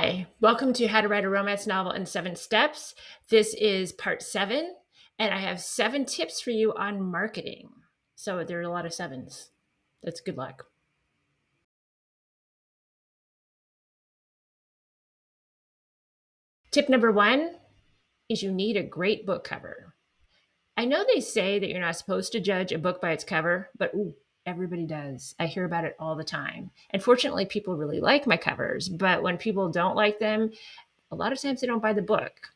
Hi, welcome to How to Write a Romance Novel in 7 Steps. This is part 7, and I have 7 tips for you on marketing. So there are a lot of sevens. That's good luck. Tip number 1 is you need a great book cover. I know they say that you're not supposed to judge a book by its cover, but everybody does. I hear about it all the time. And fortunately, people really like my covers, but when people don't like them, a lot of times they don't buy the book.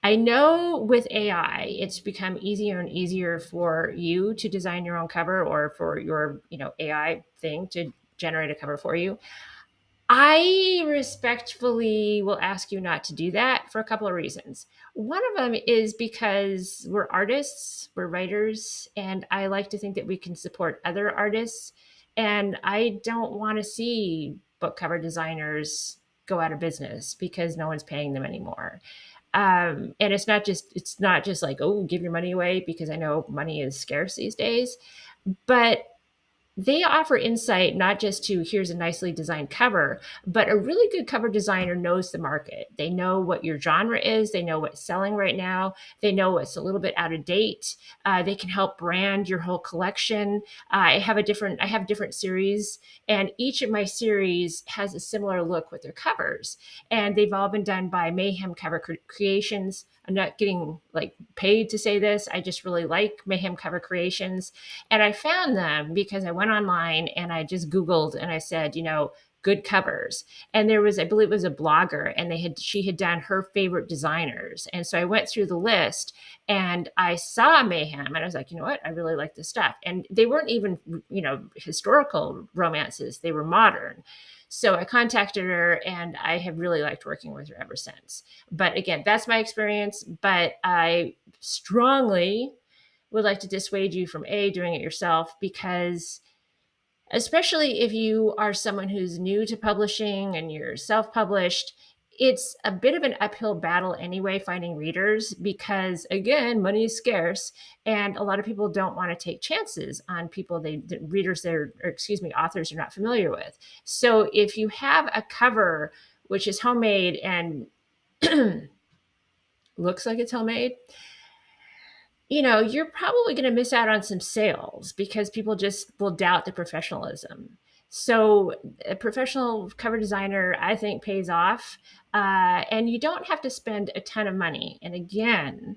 I know with AI, it's become easier and easier for you to design your own cover or for your, AI thing to generate a cover for you. I respectfully will ask you not to do that for a couple of reasons. One of them is because we're artists, we're writers, and I like to think that we can support other artists. And I don't want to see book cover designers go out of business because no one's paying them anymore. And it's not just like, oh, give your money away, because I know money is scarce these days, but they offer insight not just to here's a nicely designed cover, but a really good cover designer knows the market. They know what your genre is. They know what's selling right now. They know what's a little bit out of date. They can help brand your whole collection. I have different series, and each of my series has a similar look with their covers, and they've all been done by Mayhem Cover Creations. I'm not getting paid to say this. I just really like Mayhem Cover Creations. And I found them because I went online and I just Googled and I said, good covers. And there was, I believe it was a blogger, and she had done her favorite designers. And so I went through the list and I saw Mayhem and I was like, you know what? I really like this stuff. And they weren't even, historical romances. They were modern. So I contacted her and I have really liked working with her ever since. But again, that's my experience. But I strongly would like to dissuade you from doing it yourself, because especially if you are someone who's new to publishing and you're self-published, it's a bit of an uphill battle anyway finding readers, because again, money is scarce and a lot of people don't want to take chances on people authors are not familiar with. So if you have a cover which is homemade and looks like it's homemade, you're probably going to miss out on some sales because people just will doubt the professionalism. So a professional cover designer, I think, pays off. And you don't have to spend a ton of money. And again,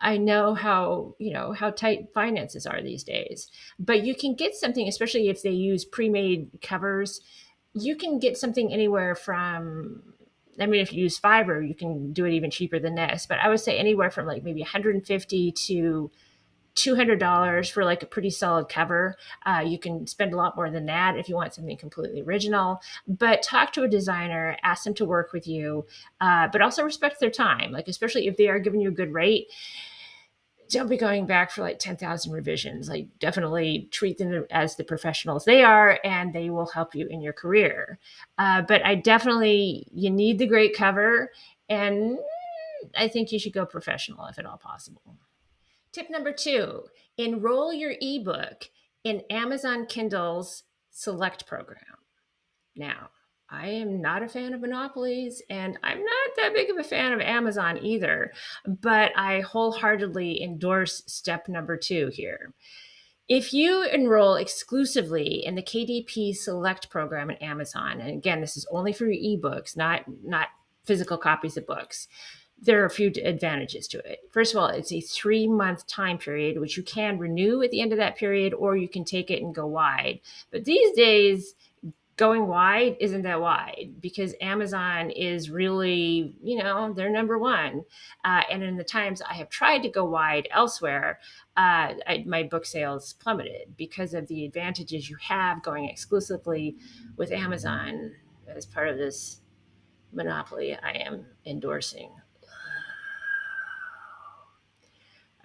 I know how tight finances are these days, but you can get something, especially if they use pre-made covers, you can get something anywhere from, I mean, if you use Fiverr, you can do it even cheaper than this, but I would say anywhere from maybe 150 to $200 for a pretty solid cover. You can spend a lot more than that if you want something completely original, but talk to a designer, ask them to work with you, but also respect their time. Especially if they are giving you a good rate, don't be going back for 10,000 revisions. Definitely treat them as the professionals they are, and they will help you in your career. But you need the great cover, and I think you should go professional if at all possible. Tip number 2, enroll your ebook in Amazon Kindle's Select program. Now, I am not a fan of monopolies, and I'm not that big of a fan of Amazon either, but I wholeheartedly endorse step number 2 here. If you enroll exclusively in the KDP Select program at Amazon, and again, this is only for your ebooks, not physical copies of books, there are a few advantages to it. First of all, it's a 3-month time period, which you can renew at the end of that period, or you can take it and go wide. But these days, going wide isn't that wide, because Amazon is really, they're number one. And in the times I have tried to go wide elsewhere, my book sales plummeted because of the advantages you have going exclusively with Amazon as part of this monopoly I am endorsing.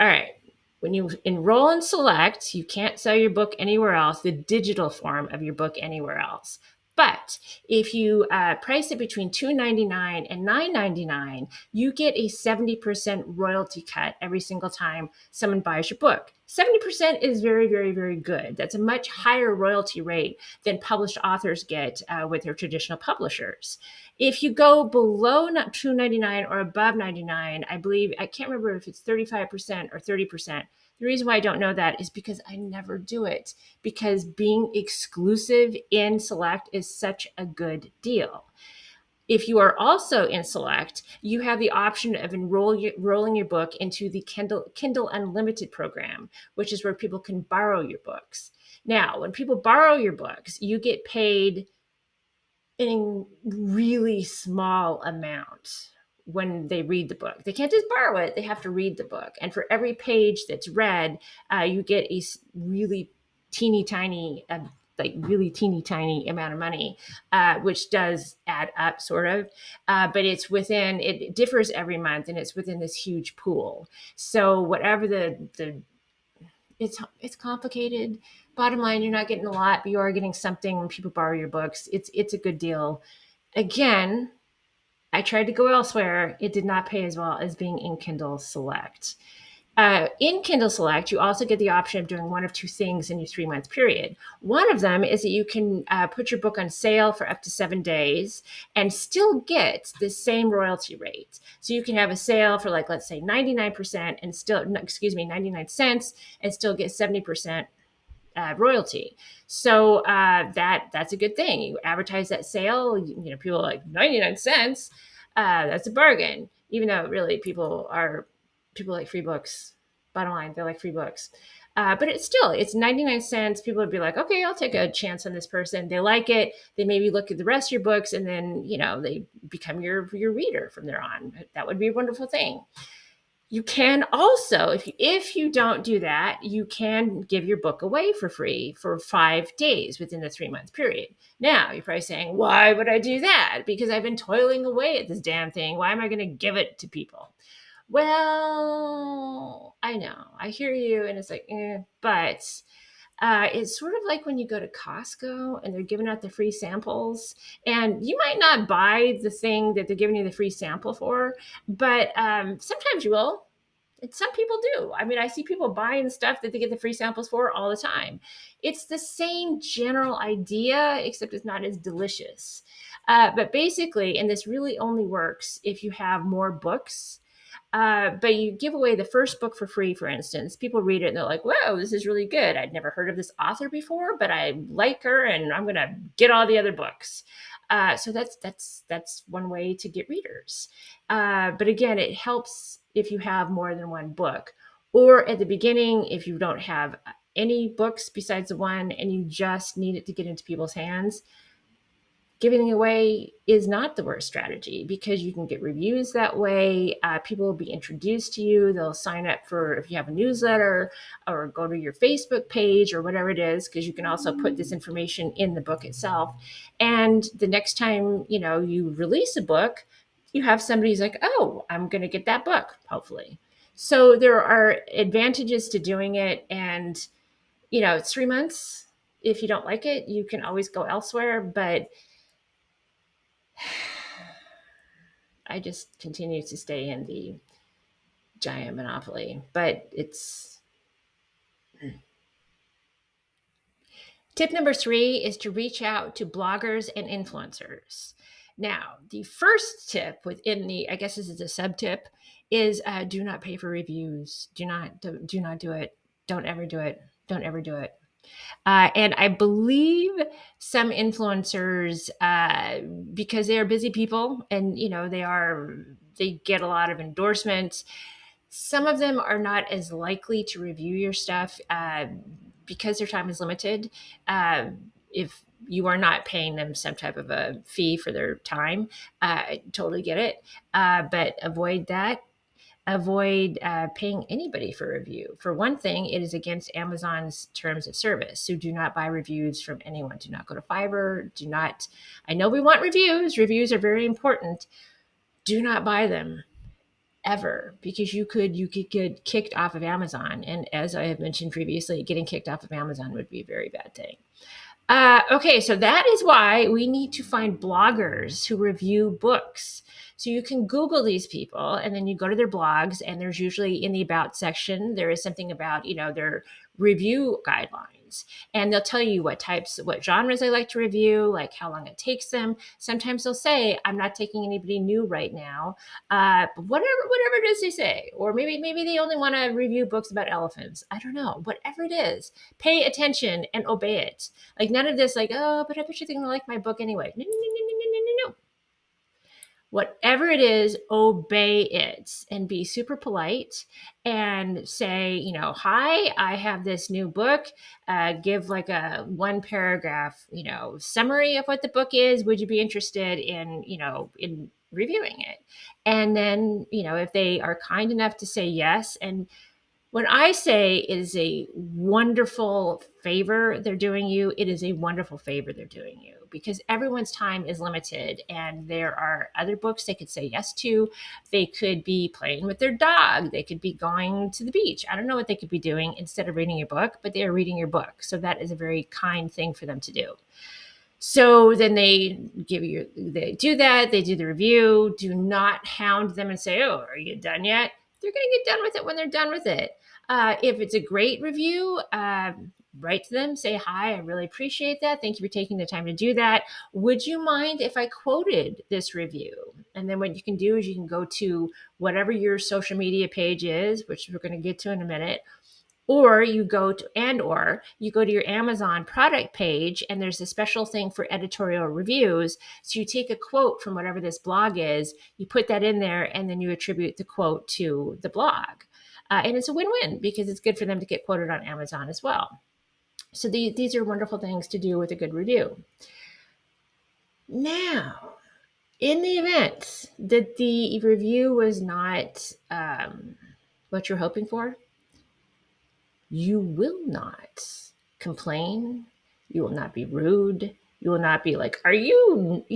All right. When you enroll in Select, you can't sell your book anywhere else, the digital form of your book anywhere else. But if you price it between $2.99 and $9.99, you get a 70% royalty cut every single time someone buys your book. 70% is very, very, very good. That's a much higher royalty rate than published authors get with their traditional publishers. If you go below $2.99 or above $99, I believe, I can't remember if it's 35% or 30%. The reason why I don't know that is because I never do it, because being exclusive in Select is such a good deal. If you are also in Select, you have the option of enrolling your book into the Kindle Unlimited program, which is where people can borrow your books. Now, when people borrow your books, you get paid in really small amount when they read the book. They can't just borrow it, they have to read the book. And for every page that's read, you get a really teeny tiny, really teeny tiny amount of money, which does add up sort of. But it differs every month, and it's within this huge pool. So whatever it's complicated. Bottom line, you're not getting a lot, but you are getting something when people borrow your books. It's a good deal. Again, I tried to go elsewhere. It did not pay as well as being in Kindle Select. In Kindle Select, you also get the option of doing one of two things in your 3-month period. One of them is that you can put your book on sale for up to 7 days and still get the same royalty rate. So you can have a sale for, like, let's say 99% and still, 99 cents, and still get 70% royalty. So that's a good thing. You advertise that sale, people are like 99 cents. That's a bargain, even though really people like free books. Bottom line, they like free books. But it's 99 cents. People would be like, okay, I'll take a chance on this person. They like it. They maybe look at the rest of your books, and then, they become your reader from there on. That would be a wonderful thing. You can also, if you don't do that, you can give your book away for free for 5 days within the 3-month period. Now, you're probably saying, why would I do that? Because I've been toiling away at this damn thing. Why am I going to give it to people? Well, I know. I hear you, and it's like, but it's sort of like when you go to Costco and they're giving out the free samples, and you might not buy the thing that they're giving you the free sample for, but sometimes you will. And some people do. I mean, I see people buying stuff that they get the free samples for all the time. It's the same general idea, except it's not as delicious. But basically, and this really only works if you have more books. But you give away the first book for free, for instance. People read it and they're like, whoa, this is really good. I'd never heard of this author before, but I like her, and I'm going to get all the other books. So that's one way to get readers. But again, it helps if you have more than one book. Or at the beginning, if you don't have any books besides the one and you just need it to get into people's hands, giving it away is not the worst strategy, because you can get reviews that way. People will be introduced to you. They'll sign up for, if you have a newsletter, or go to your Facebook page or whatever it is, because you can also put this information in the book itself. And the next time, you release a book, you have somebody who's like, oh, I'm going to get that book, hopefully. So there are advantages to doing it. And, it's 3 months. If you don't like it, you can always go elsewhere. But I just continue to stay in the giant monopoly. But it's tip number 3 is to reach out to bloggers and influencers. Now, the first tip within the, I guess this is a sub tip, is do not pay for reviews. Do not do it. Don't ever do it. Don't ever do it. And I believe some influencers, because they are busy people, and they get a lot of endorsements. Some of them are not as likely to review your stuff because their time is limited. If you are not paying them some type of a fee for their time, I totally get it. But avoid that. Avoid paying anybody for a review. For one thing, it is against Amazon's terms of service. So do not buy reviews from anyone. Do not go to Fiverr. I know we want reviews. Reviews are very important. Do not buy them ever, because you could get kicked off of Amazon. And as I have mentioned previously, getting kicked off of Amazon would be a very bad thing. Okay, so that is why we need to find bloggers who review books. So you can Google these people and then you go to their blogs, and there's usually in the about section, there is something about, their review guidelines. And they'll tell you what types, what genres they like to review, like how long it takes them. Sometimes they'll say, I'm not taking anybody new right now. Whatever it is they say. Or maybe they only want to review books about elephants. I don't know. Whatever it is, pay attention and obey it. Like none of this, like, oh, but I bet you're going to like my book anyway. No, no, no, no, no, no, no, no. Whatever it is, obey it and be super polite and say, hi, I have this new book. Give like a one paragraph, summary of what the book is. Would you be interested in reviewing it? And then, if they are kind enough to say yes, and when I say it is a wonderful favor they're doing you, it is a wonderful favor they're doing you, because everyone's time is limited and there are other books they could say yes to. They could be playing with their dog. They could be going to the beach. I don't know what they could be doing instead of reading your book, but they are reading your book. So that is a very kind thing for them to do. So then they do that, they do the review. Do not hound them and say, oh, are you done yet? They're going to get done with it when they're done with it. If it's a great review, write to them, say, hi, I really appreciate that. Thank you for taking the time to do that. Would you mind if I quoted this review? And then what you can do is you can go to whatever your social media page is, which we're going to get to in a minute, or you go to your Amazon product page, and there's a special thing for editorial reviews. So you take a quote from whatever this blog is, you put that in there, and then you attribute the quote to the blog. And it's a win-win because it's good for them to get quoted on Amazon as well. So these are wonderful things to do with a good review. Now, in the event that the review was not what you're hoping for, you will not complain. You will not be rude. You will not be like, are you,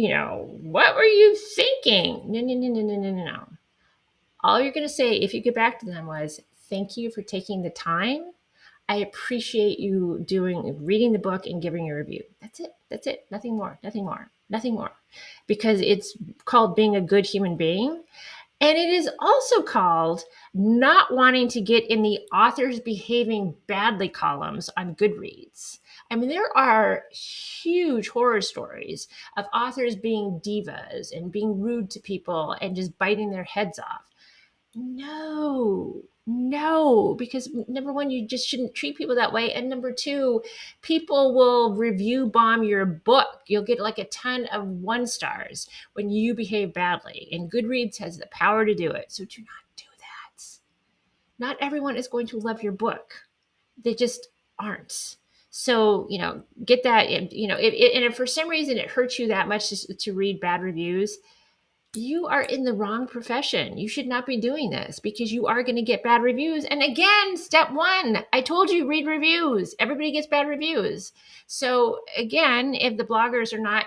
what were you thinking? No, no, no, no, no, no, no. All you're going to say if you get back to them was, thank you for taking the time. I appreciate you reading the book and giving a review. That's it. That's it. Nothing more. Nothing more. Nothing more. Because it's called being a good human being. And it is also called not wanting to get in the authors behaving badly columns on Goodreads. I mean, there are huge horror stories of authors being divas and being rude to people and just biting their heads off. No, because number one, you just shouldn't treat people that way. And number two, people will review bomb your book. You'll get like a ton of 1 stars when you behave badly. And Goodreads has the power to do it. So do not do that. Not everyone is going to love your book. They just aren't. So, get that. And, and if for some reason it hurts you that much to read bad reviews, you are in the wrong profession. You should not be doing this because you are going to get bad reviews. And again, step 1, I told you, read reviews. Everybody gets bad reviews. So again, if the bloggers are not,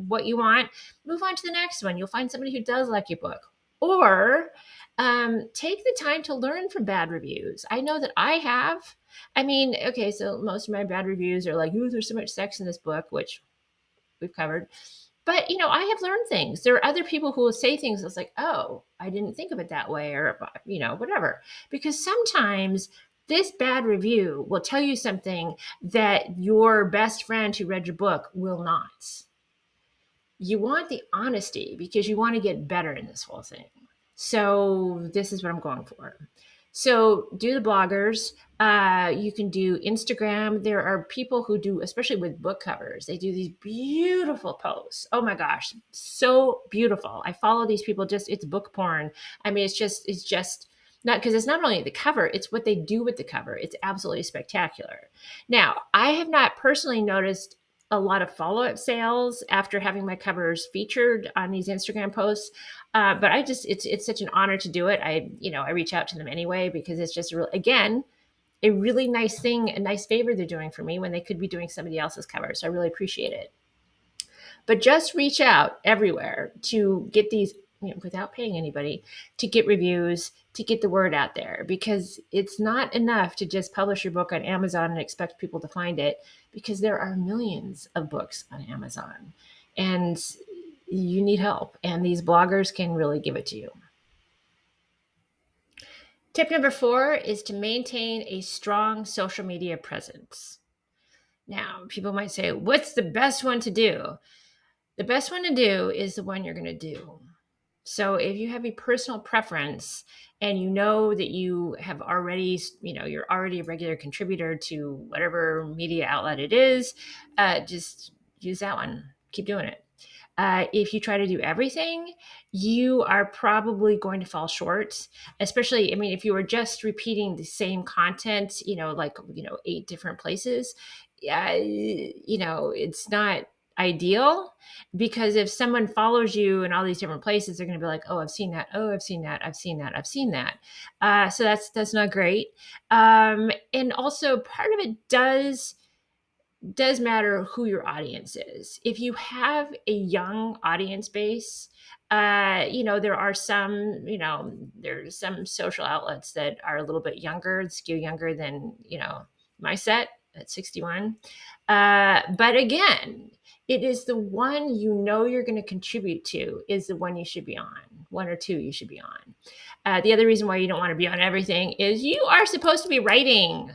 what you want, move on to the next one. You'll find somebody who does like your book. Or take the time to learn from bad reviews. I know that I have. I mean, okay, so most of my bad reviews are like, ooh, there's so much sex in this book, which we've covered. But, I have learned things. There are other people who will say things that's like, oh, I didn't think of it that way, or, whatever. Because sometimes this bad review will tell you something that your best friend who read your book will not. You want the honesty because you want to get better in this whole thing. So this is what I'm going for. So do the bloggers. You can do Instagram. There are people who do, especially with book covers, they do these beautiful posts. Oh my gosh, so beautiful. I follow these people. It's book porn. I mean, it's just not, because it's not only the cover, it's what they do with the cover. It's absolutely spectacular. Now, I have not personally noticed a lot of follow-up sales after having my covers featured on these Instagram posts. But it's such an honor to do it. I reach out to them anyway, because it's just a really nice thing, a nice favor they're doing for me when they could be doing somebody else's cover. So I really appreciate it. But just reach out everywhere to get these without paying anybody, to get reviews, to get the word out there, because it's not enough to just publish your book on Amazon and expect people to find it, because there are millions of books on Amazon and you need help, and these bloggers can really give it to you. Tip number 4 is to maintain a strong social media presence. Now, people might say, what's the best one to do? The best one to do is the one you're going to do. So if you have a personal preference and you know that you have already, you're already a regular contributor to whatever media outlet it is, just use that one. Keep doing it. If you try to do everything, you are probably going to fall short. Especially, if you were just repeating the same content, 8 different places, it's not ideal, because if someone follows you in all these different places, they're going to be like, oh, I've seen that. Oh, I've seen that. I've seen that. I've seen that. So that's not great. And also part of it does matter who your audience is. If you have a young audience base, there are some, there's some social outlets that are a little bit younger, skew younger than, my set at 61. But again, it is the one you're going to contribute to is the one you should be on. 1 or 2 you should be on. The other reason why you don't want to be on everything is you are supposed to be writing.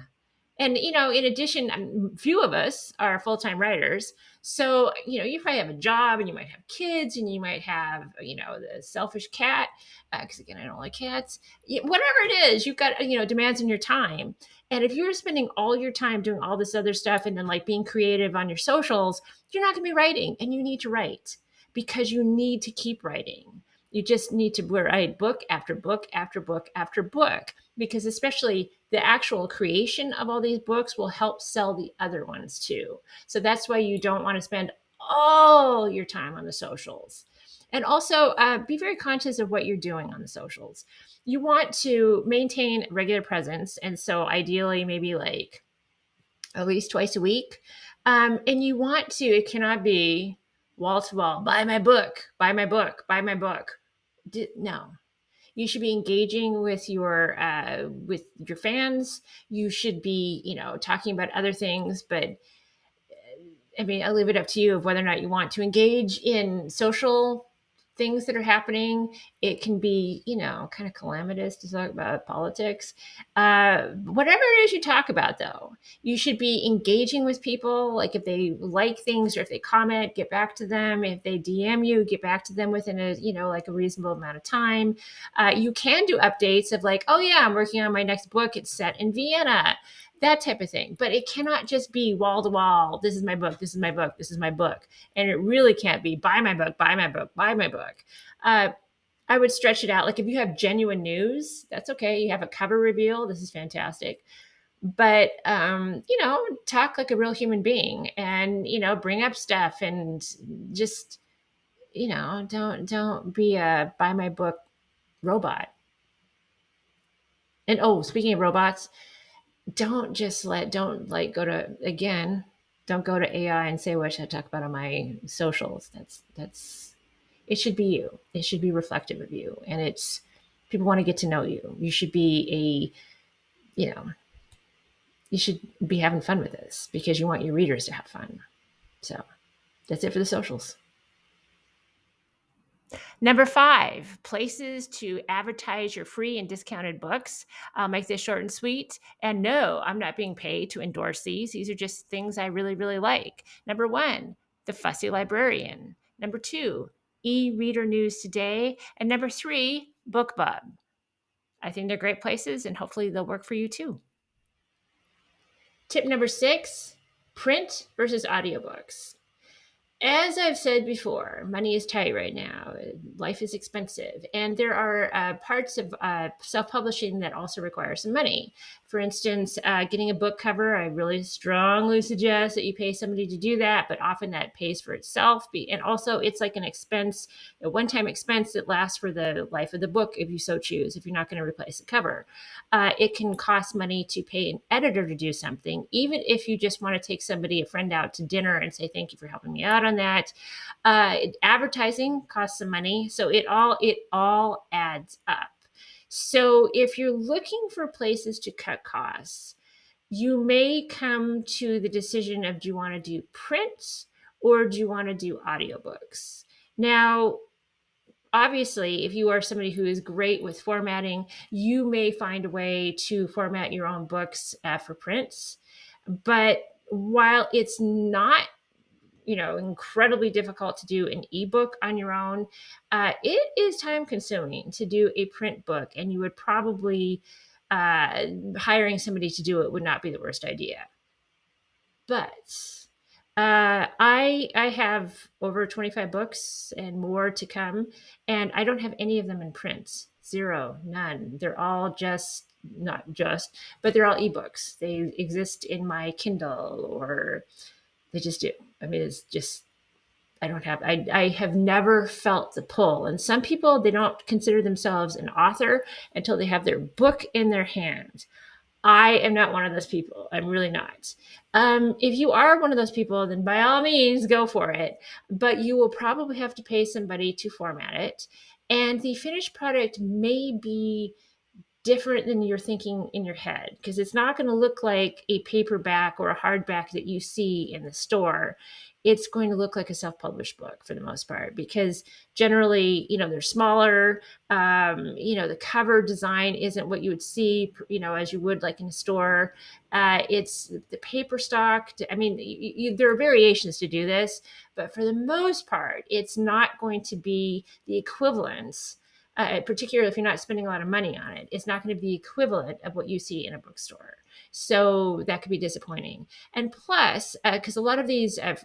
And, in addition, few of us are full-time writers. So, you probably have a job and you might have kids and you might have, the selfish cat, because again, I don't like cats. Whatever it is, you've got, demands on your time. And if you're spending all your time doing all this other stuff and then being creative on your socials, you're not going to be writing, and you need to write because you need to keep writing. You just need to write book after book after book after book, because especially the actual creation of all these books will help sell the other ones too. So that's why you don't want to spend all your time on the socials. And also be very conscious of what you're doing on the socials. You want to maintain regular presence. And so ideally, maybe at least twice a week. And you want to, it cannot be wall to wall, buy my book, buy my book, buy my book. No, you should be engaging with your fans. You should be, talking about other things, but I'll leave it up to you of whether or not you want to engage in social things that are happening. It can be, kind of calamitous to talk about politics. Whatever it is you talk about, though, you should be engaging with people. Like if they like things or if they comment, get back to them. If they DM you, get back to them within a, a reasonable amount of time. You can do updates of oh yeah, I'm working on my next book. It's set in Vienna. That type of thing. But it cannot just be wall to wall. This is my book. This is my book. This is my book. And it really can't be buy my book, buy my book, buy my book. I would stretch it out. If you have genuine news, that's okay. You have a cover reveal. This is fantastic. But, talk like a real human being and, bring up stuff and just, don't be a buy my book robot. And speaking of robots, don't go to AI and say, what should I talk about on my socials? It should be you. It should be reflective of you. And people want to get to know you. You should be you should be having fun with this because you want your readers to have fun. So that's it for the socials. Number 5, places to advertise your free and discounted books. I'll make this short and sweet. And no, I'm not being paid to endorse these. These are just things I really, really like. Number 1, The Fussy Librarian. Number 2, E-Reader News Today. And number 3, BookBub. I think they're great places and hopefully they'll work for you too. Tip number 6, print versus audiobooks. As I've said before, money is tight right now. Life is expensive. And there are parts of self-publishing that also require some money. For instance, getting a book cover, I really strongly suggest that you pay somebody to do that, but often that pays for itself. And also it's like an expense, a one-time expense that lasts for the life of the book if you so choose, if you're not going to replace the cover. It can cost money to pay an editor to do something, even if you just want to take a friend out to dinner and say, thank you for helping me out on on that. Advertising costs some money, so it all adds up. So if you're looking for places to cut costs, you may come to the decision of, do you want to do print or do you want to do audiobooks? Now, obviously, if you are somebody who is great with formatting, you may find a way to format your own books for prints. But while it's not, incredibly difficult to do an ebook on your own, it is time consuming to do a print book, and you would probably hiring somebody to do it would not be the worst idea. But I have over 25 books and more to come, and I don't have any of them in print. Zero, none. They're all not just, but they're all ebooks. They exist in my Kindle, or they just do. I mean, it's just, I have never felt the pull. And some people, they don't consider themselves an author until they have their book in their hand. I am not one of those people. I'm really not. If you are one of those people, then by all means, go for it. But you will probably have to pay somebody to format it. And the finished product may be different than you're thinking in your head, because it's not going to look like a paperback or a hardback that you see in the store. It's going to look like a self-published book for the most part, because generally, they're smaller. The cover design isn't what you would see, as you would like in a store. It's the paper stock. I mean, there are variations to do this, but for the most part, it's not going to be the equivalent. Particularly if you're not spending a lot of money on it, it's not going to be equivalent of what you see in a bookstore. So that could be disappointing. And plus, because a lot of these, if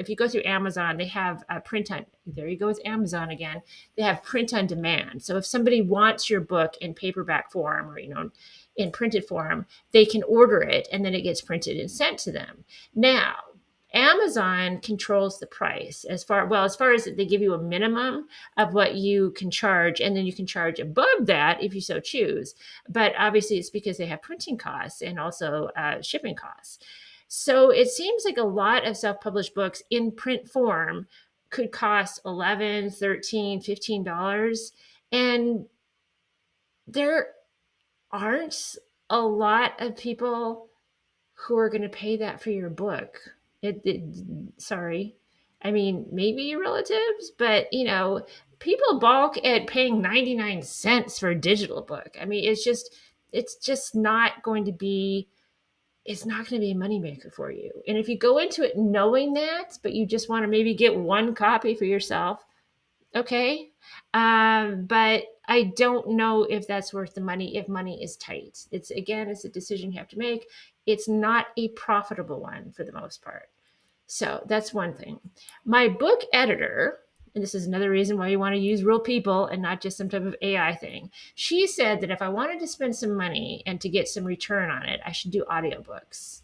you go through Amazon, they have print on, there you go with Amazon again, they have print on demand. So if somebody wants your book in paperback form, or, in printed form, they can order it and then it gets printed and sent to them. Now, Amazon controls the price as far as they give you a minimum of what you can charge, and then you can charge above that if you so choose. But obviously it's because they have printing costs and also shipping costs. So it seems like a lot of self-published books in print form could cost $11, $13, $15. And there aren't a lot of people who are going to pay that for your book. Sorry. I mean, maybe your relatives, but people balk at paying 99 cents for a digital book. I mean, it's just not going to be, it's not going to be a moneymaker for you. And if you go into it knowing that, but you just want to maybe get one copy for yourself, okay. But I don't know if that's worth the money if money is tight. It's a decision you have to make. It's not a profitable one for the most part. So that's one thing. My book editor, and this is another reason why you want to use real people and not just some type of AI thing. She said that if I wanted to spend some money and to get some return on it, I should do audiobooks.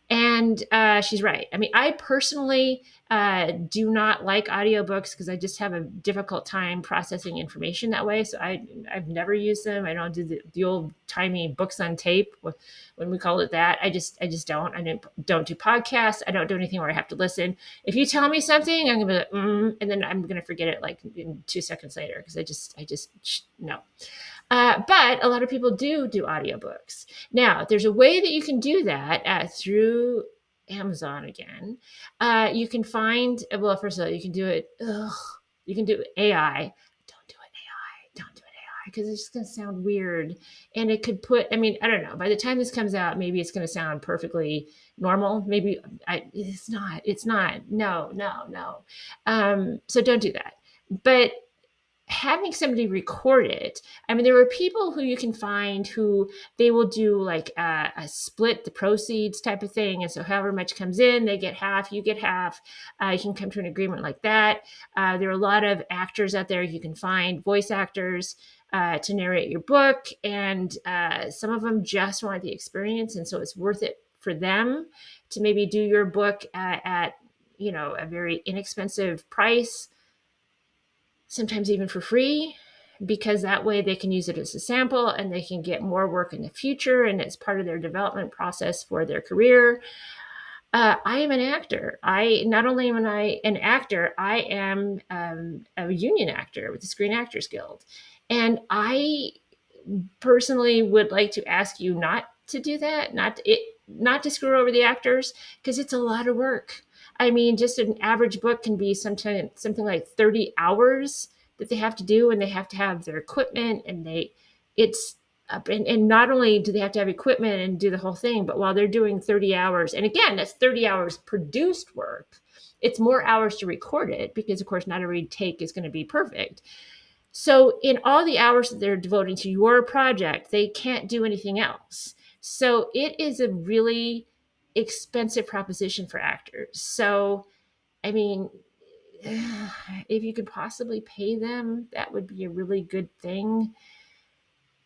And she's right. I mean, I personally do not like audiobooks because I just have a difficult time processing information that way. So I've never used them. I don't do the old timey books on tape when we called it that. I just don't. I don't do podcasts. I don't do anything where I have to listen. If you tell me something, I'm gonna be like, and then I'm gonna forget it like in 2 seconds later because I just no. But a lot of people do audiobooks. Now, there's a way that you can do that through Amazon again. You can find, well, first of all, you can do it. You can do AI. Don't do it AI. Don't do it AI because it's just going to sound weird. And it could I don't know. By the time this comes out, maybe it's going to sound perfectly normal. Maybe it's not. It's not. No. So don't do that. But having somebody record it. I mean, there are people who you can find who they will do like a split the proceeds type of thing. And so however much comes in, they get half, you get half. You can come to an agreement like that. There are a lot of actors out there you can find, voice actors, to narrate your book. And some of them just want the experience. And so it's worth it for them to maybe do your book at a very inexpensive price, sometimes even for free, because that way they can use it as a sample and they can get more work in the future and it's part of their development process for their career. I am an actor. I not only am I an actor, I am a union actor with the Screen Actors Guild, and I personally would like to ask you not to do that, not to screw over the actors because it's a lot of work. I mean, just an average book can be something like 30 hours that they have to do, and they have to have their equipment, and it's and not only do they have to have equipment and do the whole thing, but while they're doing 30 hours, and again, that's 30 hours produced work, it's more hours to record it because, of course, not every take is going to be perfect. So, in all the hours that they're devoting to your project, they can't do anything else. So, it is a really expensive proposition for actors. So, I mean, if you could possibly pay them, that would be a really good thing.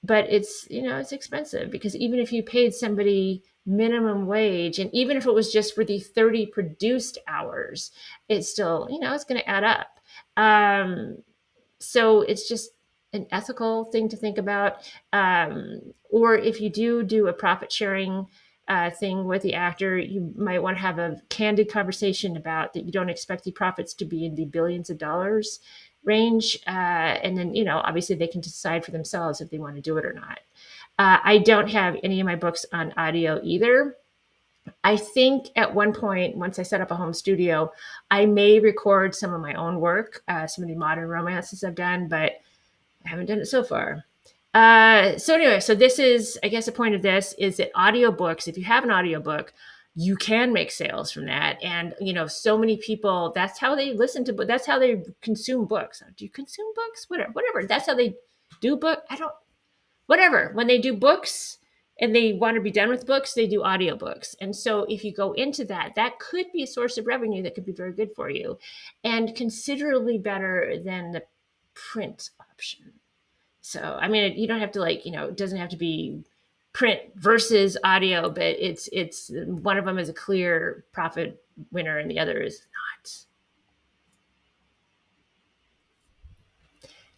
But it's expensive because even if you paid somebody minimum wage, and even if it was just for the 30 produced hours, it's still, it's going to add up. So it's just an ethical thing to think about. Or if you do a profit sharing thing with the actor, you might want to have a candid conversation about that you don't expect the profits to be in the billions of dollars range. And then, obviously they can decide for themselves if they want to do it or not. I don't have any of my books on audio either. I think at one point, once I set up a home studio, I may record some of my own work, some of the modern romances I've done, but I haven't done it so far. So anyway, so this is, I guess the point of this is that audiobooks, if you have an audiobook, you can make sales from that. And, so many people, that's how they that's how they consume books. Do you consume books? Whatever. That's how they do book. Whatever. When they do books and they want to be done with books, they do audiobooks. And so if you go into that, that could be a source of revenue that could be very good for you and considerably better than the print option. So, I mean, you don't have to it doesn't have to be print versus audio, but it's one of them is a clear profit winner and the other is not.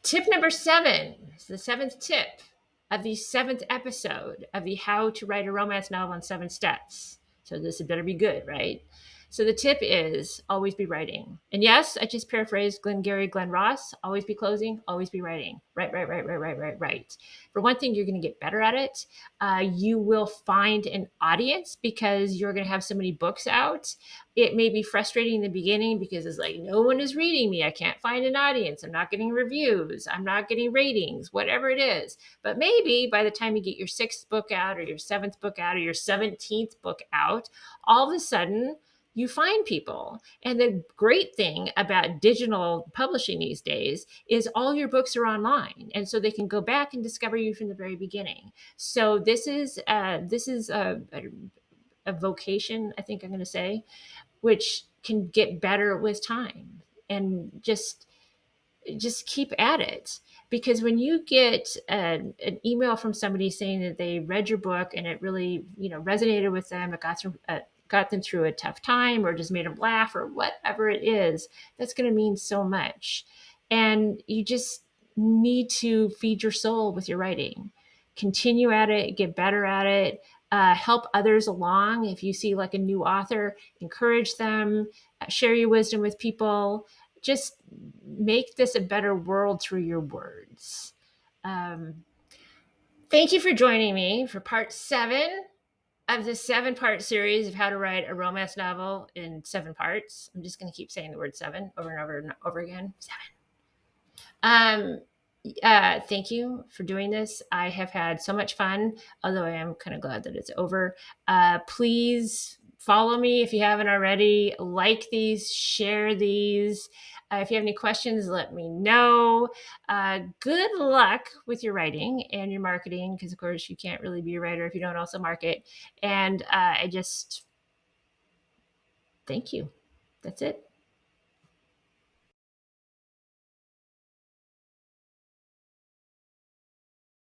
Tip number 7 is the 7th tip of the 7th episode of the How to Write a Romance Novel in 7 Steps. So this had better be good, right? So the tip is always be writing. And yes, I just paraphrased Glenn Ross. Always be closing, always be writing. Right. For one thing, you're going to get better at it. You will find an audience because you're going to have so many books out. It may be frustrating in the beginning because it's like, no one is reading me. I can't find an audience. I'm not getting reviews. I'm not getting ratings, whatever it is. But maybe by the time you get your 6th book out or your 7th book out or your 17th book out, all of a sudden you find people. And the great thing about digital publishing these days is all your books are online. And so they can go back and discover you from the very beginning. So this is a vocation, I think I'm going to say, which can get better with time, and just keep at it. Because when you get an email from somebody saying that they read your book and it really resonated with them, it got them through a tough time or just made them laugh or whatever it is, that's going to mean so much. And you just need to feed your soul with your writing. Continue at it, get better at it, help others along. If you see like a new author, encourage them, share your wisdom with people. Just make this a better world through your words. Thank you for joining me for part 7 of the 7-part series of how to write a romance novel in 7 parts. I'm just going to keep saying the word 7 over and over and over again. 7. Thank you for doing this. I have had so much fun, although I am kind of glad that it's over. Please follow me if you haven't already. Like these, share these. If you have any questions, let me know. Good luck with your writing and your marketing, because of course you can't really be a writer if you don't also market. And I just thank you. That's it.